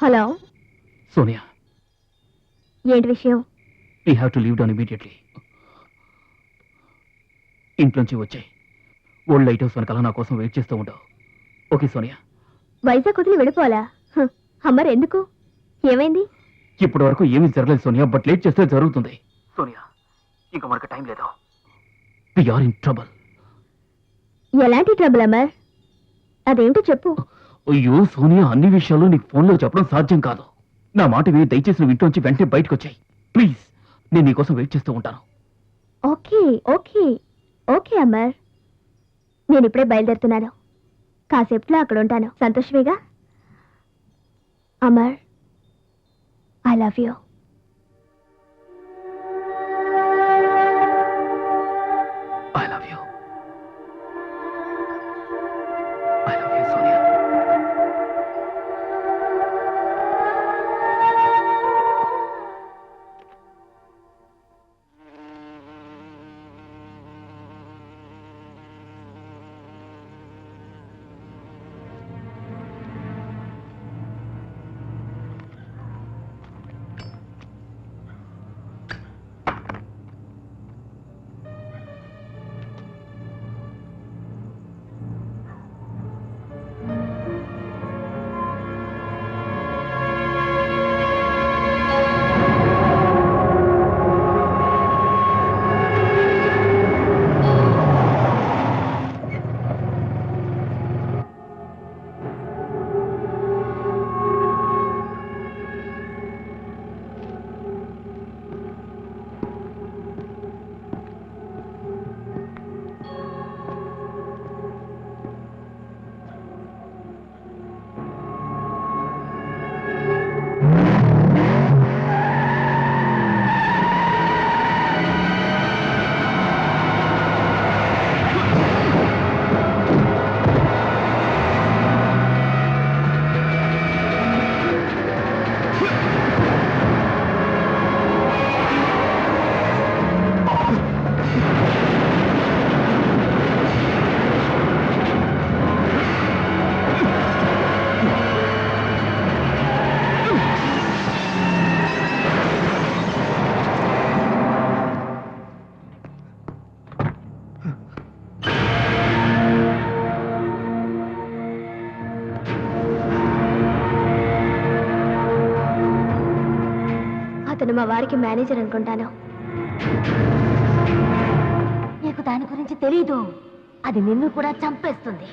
Hello Sonia, ఏంటి విషయం? We have to leave down immediately. ఇంట్లోంచి వచ్చాయి. ఓల్డ్ లైట్ హౌస్ వెనకాల నా కోసం వెయిట్ చేస్తూ ఉండవు. ఓకే సోనియా? వైజాగ్ వదిలి వెళ్ళిపోవాలా? అమ్మర్ ఎందుకు? ఏమైంది? ఇప్పటి వరకు ఏమీ జరగలేదు సోనియా, బట్ లేట్ చేస్తే జరుగుతుంది. సోనియా, ఇంకా మనకు టైం లేదు. We are in trouble. ఎలాంటి ట్రబుల్ అమర్? అదేంటో చెప్పు. అయ్యో సోనియా, అన్ని విషయాలు నీకు ఫోన్లో చెప్పడం సాధ్యం కాదు. నా మాట విని దయచేసి నువ్వు ఇంట్లోంచి వెంటనే బయటకు వచ్చాయి ప్లీజ్. నేను నీకోసం వెయిట్ చేస్తూ ఉంటాను. ఓకే ఓకే ఓకే అమర్, నేను ఇప్పుడే బయలుదేరుతున్నాను. కాసేపులో అక్కడ ఉంటాను. సంతోషమేగా? Amar, I love you. I love you. I love you Sonia. అతను మా వారికి మేనేజర్ అనుకుంటాను. నీకు దాని గురించి తెలీదు. అది నిన్ను కూడా చంపేస్తుంది.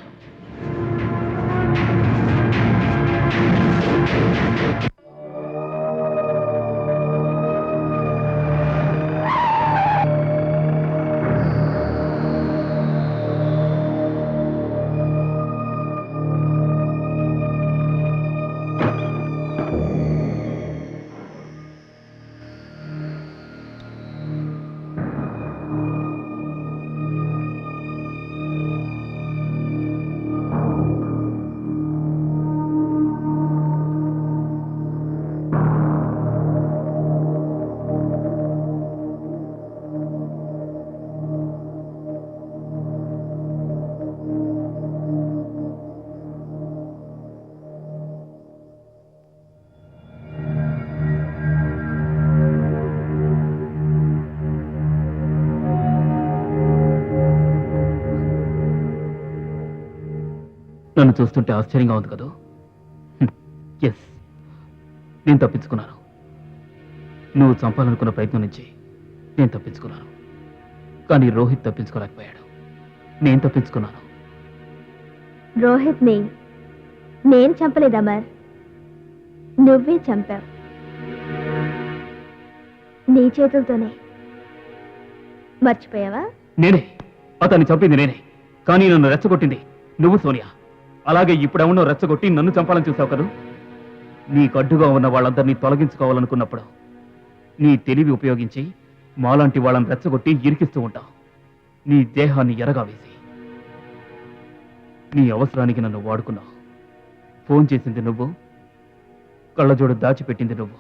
నన్ను చూస్తుంటే ఆశ్చర్యంగా ఉంది కదా? ఎస్, నేను తప్పించుకున్నాను. నువ్వు చంపాలనుకున్న ప్రయత్నం నుంచి నేను తప్పించుకున్నాను. కానీ రోహిత్ తప్పించుకోలేకపోయాడు. నేను తప్పించుకున్నాను. రోహిత్ని నేను చంపలేదు అమర్, నువ్వే చంపావు. నీ చేతులతోనే. మర్చిపోయావా? నేనే అతన్ని చంపింది, నేనే. కానీ నన్ను రెచ్చగొట్టింది నువ్వు సోనియా. అలాగే ఇప్పుడేమన్నా రెచ్చగొట్టి నన్ను చంపాలని చూసావు కదా? నీకు అడ్డుగా ఉన్న వాళ్ళందరినీ తొలగించుకోవాలనుకున్నప్పుడు నీ తెలివి ఉపయోగించి మాలాంటి వాళ్ళని రెచ్చగొట్టి ఇరికిస్తూ ఉంటావు. నీ దేహాన్ని ఎరగా వేసి నీ అవసరానికి నన్ను వాడుకున్నావు. ఫోన్ చేసింది నువ్వు, కళ్ళజోడు దాచిపెట్టింది నువ్వు.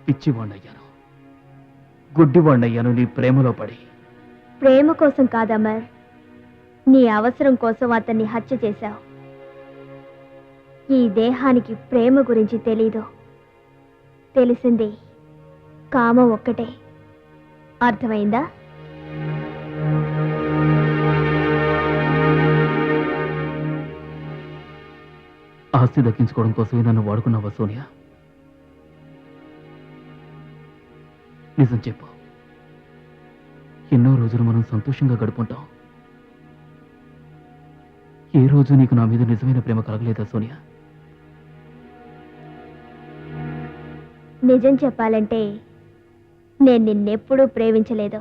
పిచ్చివాణ్ణయ్యాను, గుడ్డివాణ్ణయ్యాను నీ ప్రేమలో పడి. ప్రేమ కోసం కాదమర్, నీ అవసరం కోసం అతన్ని హత్య చేశావు. ఈ దేహానికి ప్రేమ గురించి తెలీదు. తెలిసింది కామం ఒక్కటే. అర్థమైందా? ఆస్తి దక్కించుకోవడం కోసమే నన్ను వాడుకున్నావా సోనియా? నిజం చెప్పు. ఎన్నో రోజులు మనం సంతోషంగా గడుపుంటాం. ఏ రోజు నీకు నా మీద నిజమైన ప్రేమ కలగలేదా సోనియా? నిజం చెప్పాలంటే నేను నిన్నెప్పుడూ ప్రేమించలేదు.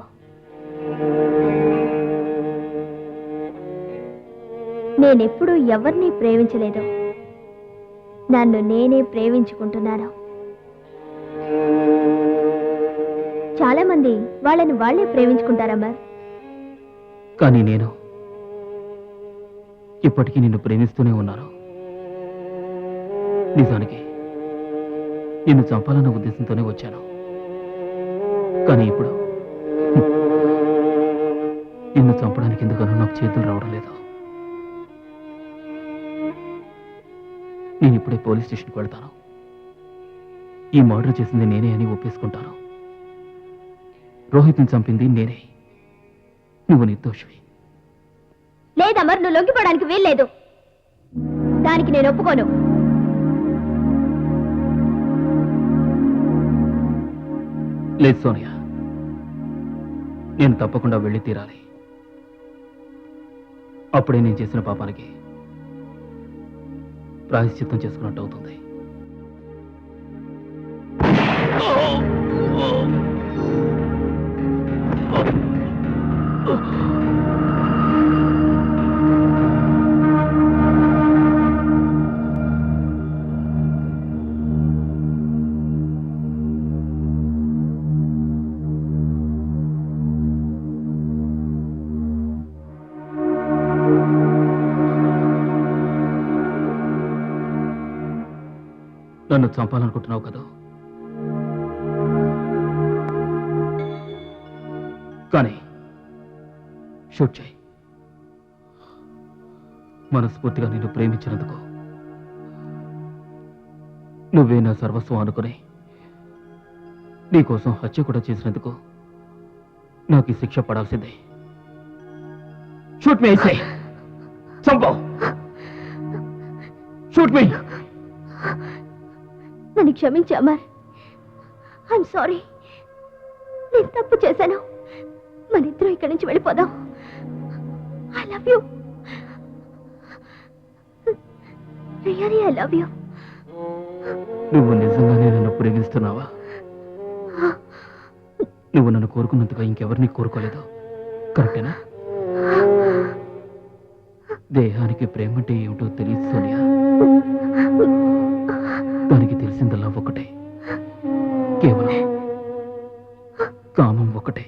నేనెప్పుడూ ఎవరిని ప్రేమించలేదు. నన్ను నేనే ప్రేమించుకుంటున్నాను. చాలా మంది వాళ్ళని వాళ్ళే ప్రేమించుకుంటారమ్మా. కానీ నేను ఇప్పటికీ నిన్ను ప్రేమిస్తూనే ఉన్నాను. నిజానికి నిన్ను చంపాలన్న ఉద్దేశంతోనే వచ్చాను. కానీ ఇప్పుడు నిన్ను చంపడానికి ఎందుకనో నాకు చేతులు రావడం లేదు. నేను ఇప్పుడే పోలీస్ స్టేషన్కి వెళ్తాను. ఈ మర్డర్ చేసింది నేనే అని ఒప్పేసుకుంటాను. రోహిత్ని చంపింది నేనే. నువ్వు నిర్దోషివి. లేదమ్మర్, నువ్వు లొంగిపోవడానికి వీల్లేదు. దానికి నేను ఒప్పుకోను. లేదు సోనియా, నేను తప్పకుండా వెళ్ళి తీరాలి. అప్పుడే నేను చేసిన పాపానికి ప్రాయశ్చిత్తం చేసుకున్నట్టు అవుతుంది. నన్ను చంపాలనుకుంటున్నావు కదా? కానీ షూట్ చేయి. మనస్ఫూర్తిగా నిన్ను ప్రేమించినందుకు, నువ్వే నా సర్వస్వం అనుకుని నీకోసం హత్య కూడా చేసినందుకు నాకు ఈ శిక్ష పడాల్సిందే. షూట్ మీ. చంపావు. షూట్ మీ. నన్ను క్షమించు అమర్. I'm sorry. నేను తప్పు చేశాను. మనిద్దరం ఇక్కడి నుంచి వెళ్ళిపోదాం. I love you. Really I love you. నువ్వు నిజంగానే నన్ను ప్రేమిస్తున్నావా? నువ్వు నన్ను కోరుకున్నంతగా ఇంకెవరిని కోరుకోలేదు, కరెక్టేనా? దేహానికి ప్రేమ అంటే ఏమిటో తెలియదు సోనియా. దానికి తెలిసిందల్లా ఒకటే, కేవలం కామం ఒకటే.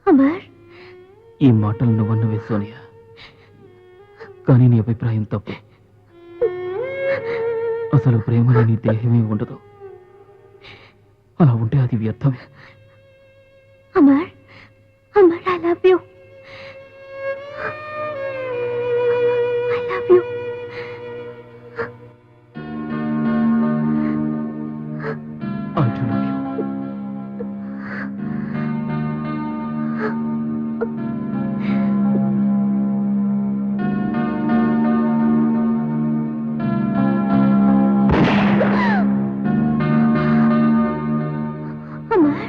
అమర్, ఈ మాటలు నువ్వన్నవే సోనియా, కానీ నీ అభిప్రాయం తప్పు. అసలు ప్రేమలో నీ దేహమే ఉండదు. అలా ఉంటే అది వ్యర్థమే. Amar, Amar, I love you. I love you. I do love you. Amar,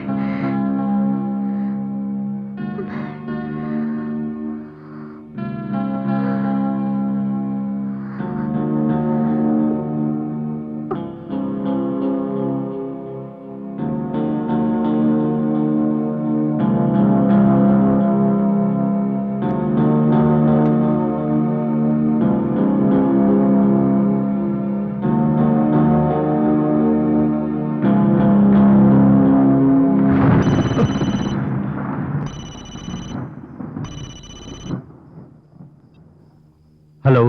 hello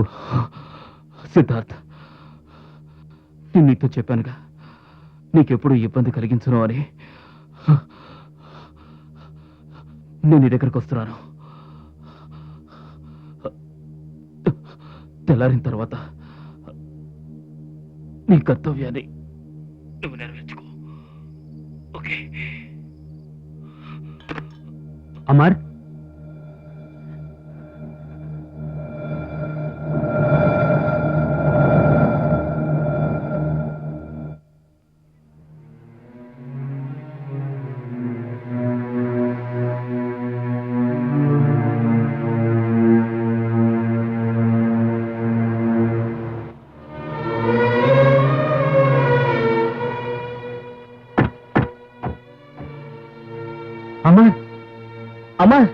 Siddharth, నేను నీతో చెప్పానుగా నీకెప్పుడు ఇబ్బంది కలిగించను అని. నేను నీ దగ్గరకు వస్తున్నాను. తెల్లారిన తర్వాత నీ కర్తవ్యాన్ని నువ్వు నెరవేర్చుకో. ఓకే అమర్, అమర్, అమర్,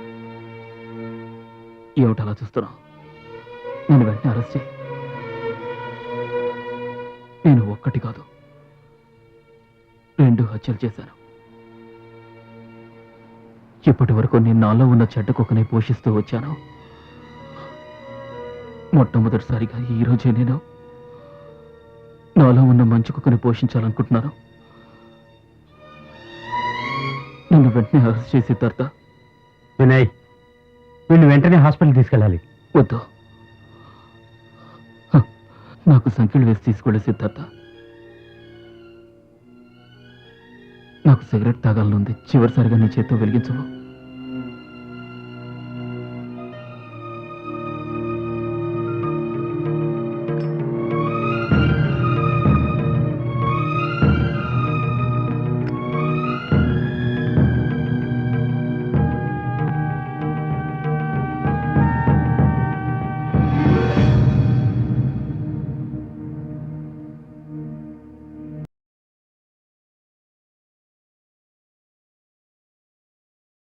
ఏమిటి అలా చూస్తున్నావు? నేను వెంటనే అరెస్ట్ చేయి. నేను ఒక్కటి కాదు 2 హత్యలు చేశాను. ఇప్పటి వరకు నేను నాలో ఉన్న చెడ్డ కుక్కనే పోషిస్తూ వచ్చాను. మొట్టమొదటిసారిగా ఈ రోజే నేను నాలో ఉన్న మంచి కుక్కని పోషించాలనుకుంటున్నాను. నన్ను వెంటనే అరెస్ట్ చేసి తర్వాత వినయ్, వీళ్ళు వెంటనే హాస్పిటల్ తీసుకెళ్ళాలి. వద్దు, నాకు సంఖ్యలు వేసి తీసుకెళ్ళే సిద్ధార్థ. నాకు సిగరెట్ తాగాలనుంది. చివరిసారిగా నీ చేత్తో వెలిగించవు.